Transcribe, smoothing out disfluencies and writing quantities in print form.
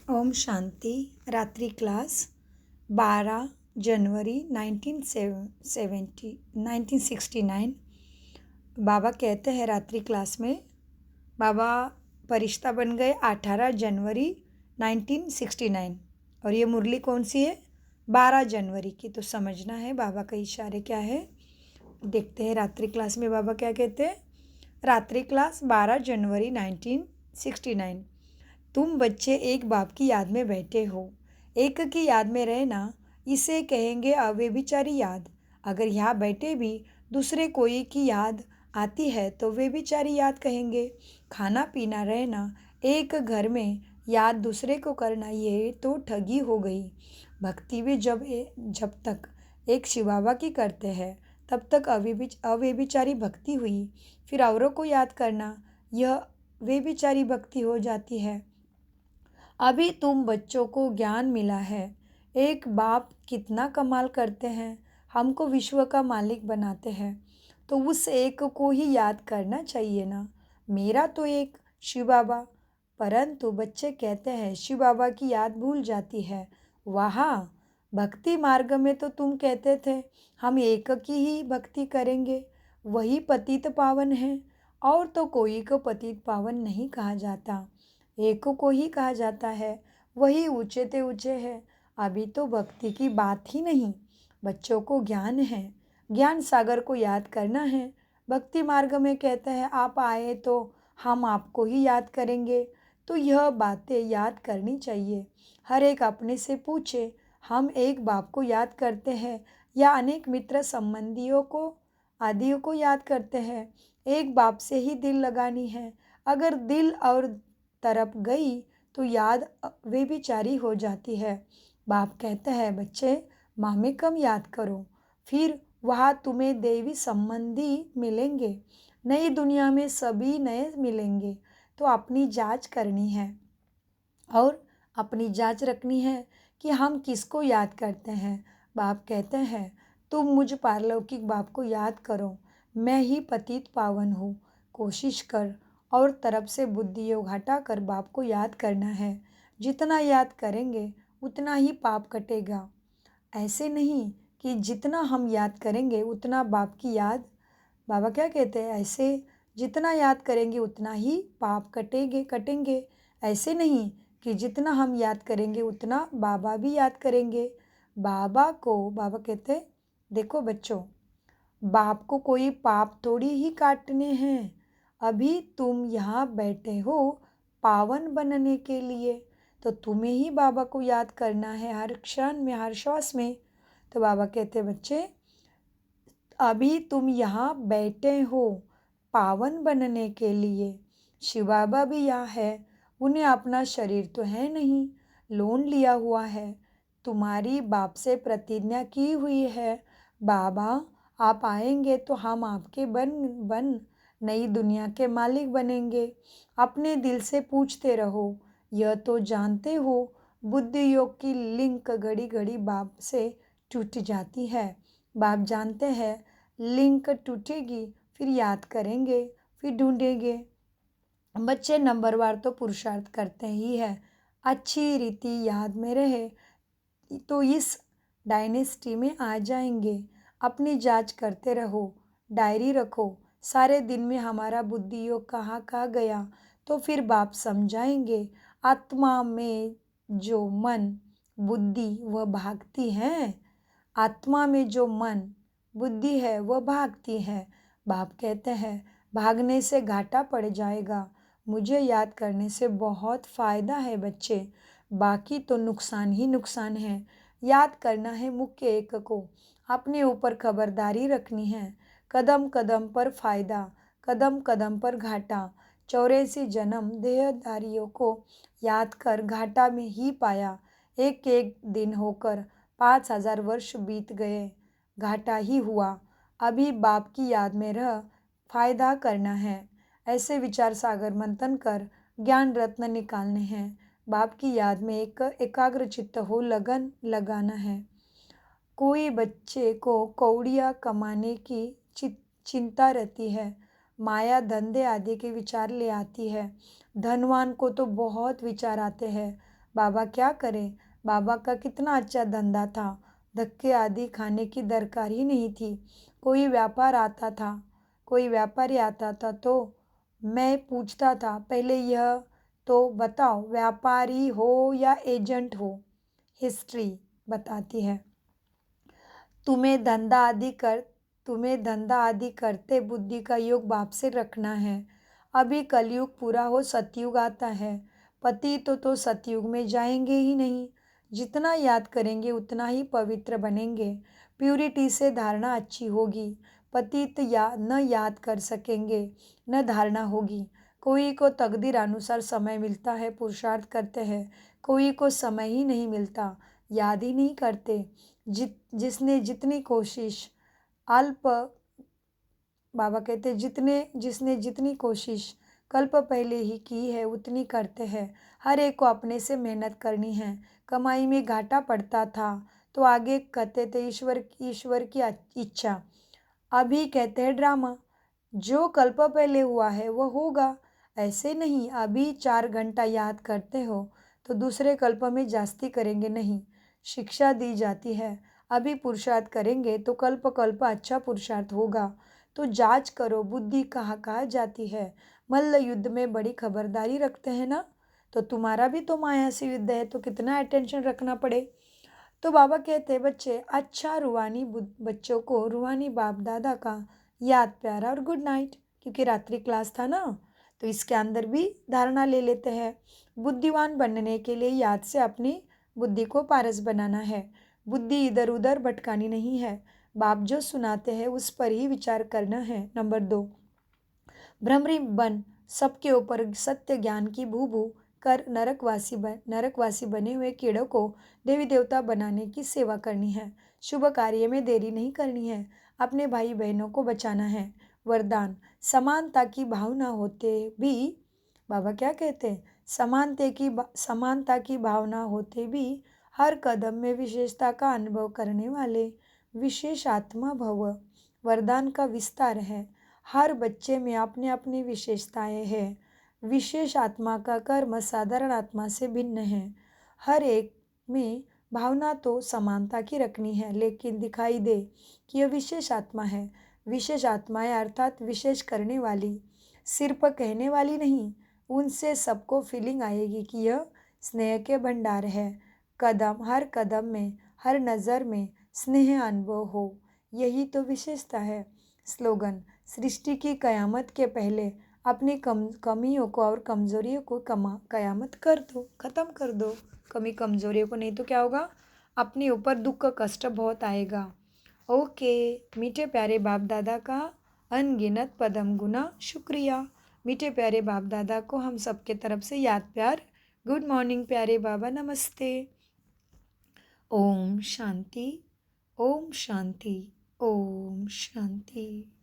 ओम शांति। रात्रि क्लास 12 जनवरी 1969। बाबा कहते हैं रात्रि क्लास में बाबा फरिश्ता बन गए 18 जनवरी 1969। और ये मुरली कौन सी है? 12 जनवरी की। तो समझना है बाबा का इशारे क्या है। देखते हैं रात्रि क्लास में बाबा क्या कहते हैं। रात्रि क्लास 12 जनवरी 1969। तुम बच्चे एक बाप की याद में बैठे हो। एक की याद में रहना, इसे कहेंगे अव्यभिचारी याद। अगर यहाँ बैठे भी दूसरे कोई की याद आती है तो व्यभिचारी याद कहेंगे। खाना पीना रहना, एक घर में याद दूसरे को करना, ये तो ठगी हो गई। भक्ति भी जब तक एक शिव बाबा की करते हैं तब तक अव्यभिचारी भक्ति हुई। फिर औरों को याद करना, यह व्यभिचारी भक्ति हो जाती है। अभी तुम बच्चों को ज्ञान मिला है। एक बाप कितना कमाल करते हैं, हमको विश्व का मालिक बनाते हैं। तो उस एक को ही याद करना चाहिए ना। मेरा तो एक शिव बाबा। परंतु बच्चे कहते हैं शिव बाबा की याद भूल जाती है। वाह, भक्ति मार्ग में तो तुम कहते थे हम एक की ही भक्ति करेंगे, वही पतित पावन है। और तो कोई को पतित पावन नहीं कहा जाता, एक को ही कहा जाता है, वही ऊंचे ते ऊंचे है। अभी तो भक्ति की बात ही नहीं, बच्चों को ज्ञान है। ज्ञान सागर को याद करना है। भक्ति मार्ग में कहते हैं आप आए तो हम आपको ही याद करेंगे। तो यह बातें याद करनी चाहिए। हर एक अपने से पूछे, हम एक बाप को याद करते हैं या अनेक मित्र संबंधियों को आदियों को याद करते हैं। एक बाप से ही दिल लगानी है। अगर दिल और तरफ गई तो याद व्यभिचारी हो जाती है। बाप कहते हैं बच्चे माँ में कम याद करो, फिर वहाँ तुम्हें देवी संबंधी मिलेंगे। नई दुनिया में सभी नए मिलेंगे। तो अपनी जांच करनी है और अपनी जांच रखनी है कि हम किसको याद करते हैं। बाप कहते हैं तुम मुझ पारलौकिक बाप को याद करो, मैं ही पतित पावन हूँ। कोशिश कर और तरफ से बुद्धि योग हटा कर बाप को याद करना है। जितना याद करेंगे उतना ही पाप कटेगा। ऐसे नहीं कि जितना हम याद करेंगे उतना बाप की याद। बाबा क्या कहते हैं, ऐसे जितना याद करेंगे उतना ही पाप कटेंगे। ऐसे नहीं कि जितना हम याद करेंगे उतना बाबा भी याद करेंगे। बाबा कहते हैं देखो बच्चों, बाप को कोई पाप थोड़ी ही काटने हैं। अभी तुम यहाँ बैठे हो पावन बनने के लिए, तो तुम्हें ही बाबा को याद करना है हर क्षण में, हर श्वास में। तो बाबा कहते हैं बच्चे, अभी तुम यहाँ बैठे हो पावन बनने के लिए। शिव बाबा भी यहाँ है, उन्हें अपना शरीर तो है नहीं, लोन लिया हुआ है। तुम्हारी बाप से प्रतिज्ञा की हुई है, बाबा आप आएंगे तो हम आपके बन नई दुनिया के मालिक बनेंगे। अपने दिल से पूछते रहो। यह तो जानते हो बुद्धि योग की लिंक घड़ी घड़ी बाप से टूट जाती है। बाप जानते हैं लिंक टूटेगी, फिर याद करेंगे, फिर ढूंढेंगे। बच्चे नंबरवार तो पुरुषार्थ करते ही है। अच्छी रीति याद में रहे तो इस डायनेस्टी में आ जाएंगे। अपनी जांच करते रहो, डायरी रखो। सारे दिन में हमारा बुद्धि योग कहाँ कहाँ गया, तो फिर बाप समझाएंगे। आत्मा में जो मन बुद्धि वह भागती है, आत्मा में जो मन बुद्धि है वह भागती है। बाप कहते हैं भागने से घाटा पड़ जाएगा, मुझे याद करने से बहुत फ़ायदा है बच्चे, बाकी तो नुकसान ही नुकसान है। याद करना है मुख्य एक को, अपने ऊपर खबरदारी रखनी है। कदम कदम पर फ़ायदा, कदम कदम पर घाटा। 84 जन्म देहधारियों को याद कर घाटा में ही पाया। एक एक दिन होकर 5000 वर्ष बीत गए, घाटा ही हुआ। अभी बाप की याद में रह फायदा करना है। ऐसे विचार सागर मंथन कर ज्ञान रत्न निकालने हैं। बाप की याद में एक एकाग्र चित्त हो लगन लगाना है। कोई बच्चे को कौड़ियाँ कमाने की चिंता रहती है, माया धंधे आदि के विचार ले आती है। धनवान को तो बहुत विचार आते हैं। बाबा क्या करें, बाबा का कितना अच्छा धंधा था, धक्के आदि खाने की दरकार ही नहीं थी। कोई व्यापारी आता था तो मैं पूछता था, पहले यह तो बताओ व्यापारी हो या एजेंट हो। हिस्ट्री बताती है, तुम्हें धंधा आदि करते बुद्धि का योग बाप से रखना है। अभी कलयुग पूरा हो सतयुग आता है। पति तो सतयुग में जाएंगे ही नहीं। जितना याद करेंगे उतना ही पवित्र बनेंगे। प्यूरिटी से धारणा अच्छी होगी। पतित न याद कर सकेंगे, न धारणा होगी। कोई को तकदीर अनुसार समय मिलता है, पुरुषार्थ करते हैं। कोई को समय ही नहीं मिलता, याद ही नहीं करते। जिसने जितनी कोशिश अल्प बाबा कहते जिसने जितनी कोशिश कल्प पहले ही की है उतनी करते हैं। हर एक को अपने से मेहनत करनी है। कमाई में घाटा पड़ता था तो आगे कहते थे ईश्वर की इच्छा। अभी कहते हैं ड्रामा। जो कल्प पहले हुआ है वह होगा, ऐसे नहीं अभी 4 घंटा याद करते हो तो दूसरे कल्प में जास्ती करेंगे नहीं। शिक्षा दी जाती है, अभी पुरुषार्थ करेंगे तो कल्प कल्प अच्छा पुरुषार्थ होगा। तो जांच करो, बुद्धि कहाँ जाती है। मल्ल युद्ध में बड़ी खबरदारी रखते हैं ना, तो तुम्हारा भी तो माया से युद्ध है, तो कितना अटेंशन रखना पड़े। तो बाबा कहते हैं बच्चे अच्छा बच्चों को रूहानी बाप दादा का याद प्यारा और गुड नाइट, क्योंकि रात्रि क्लास था ना, तो इसके अंदर भी धारणा ले लेते हैं। बुद्धिवान बनने के लिए याद से अपनी बुद्धि को पारस बनाना है। बुद्धि इधर उधर भटकानी नहीं है। बाप जो सुनाते हैं उस पर ही विचार करना है। नंबर 2, भ्रमरी बन सबके ऊपर सत्य ज्ञान की भू कर नरकवासी बने हुए कीड़ों को देवी देवता बनाने की सेवा करनी है। शुभ कार्य में देरी नहीं करनी है। अपने भाई बहनों को बचाना है। वरदान, समानता की भावना होते भी बाबा क्या कहते हैं, समानता की भावना होते भी हर कदम में विशेषता का अनुभव करने वाले विशेष आत्मा भव। वरदान का विस्तार है। हर बच्चे में अपनी अपनी विशेषताएं हैं। विशेष आत्मा का कर्म साधारण आत्मा से भिन्न है। हर एक में भावना तो समानता की रखनी है, लेकिन दिखाई दे कि यह विशेष आत्मा है। विशेष आत्माएं अर्थात विशेष करने वाली, सिर्फ कहने वाली नहीं। उनसे सबको फीलिंग आएगी कि यह स्नेह के भंडार है। हर कदम में, हर नज़र में स्नेह अनुभव हो, यही तो विशेषता है। स्लोगन, सृष्टि की कयामत के पहले अपनी कमियों को और कमज़ोरियों को कयामत कर दो, ख़त्म कर दो कमी कमज़ोरियों को, नहीं तो क्या होगा, अपने ऊपर दुख कष्ट बहुत आएगा। ओके, मीठे प्यारे बाप दादा का अनगिनत पदम गुना शुक्रिया। मीठे प्यारे बाप दादा को हम सबके तरफ से याद प्यार। गुड मॉर्निंग प्यारे बाबा, नमस्ते। ओम शांति, ओम शांति, ओम शांति।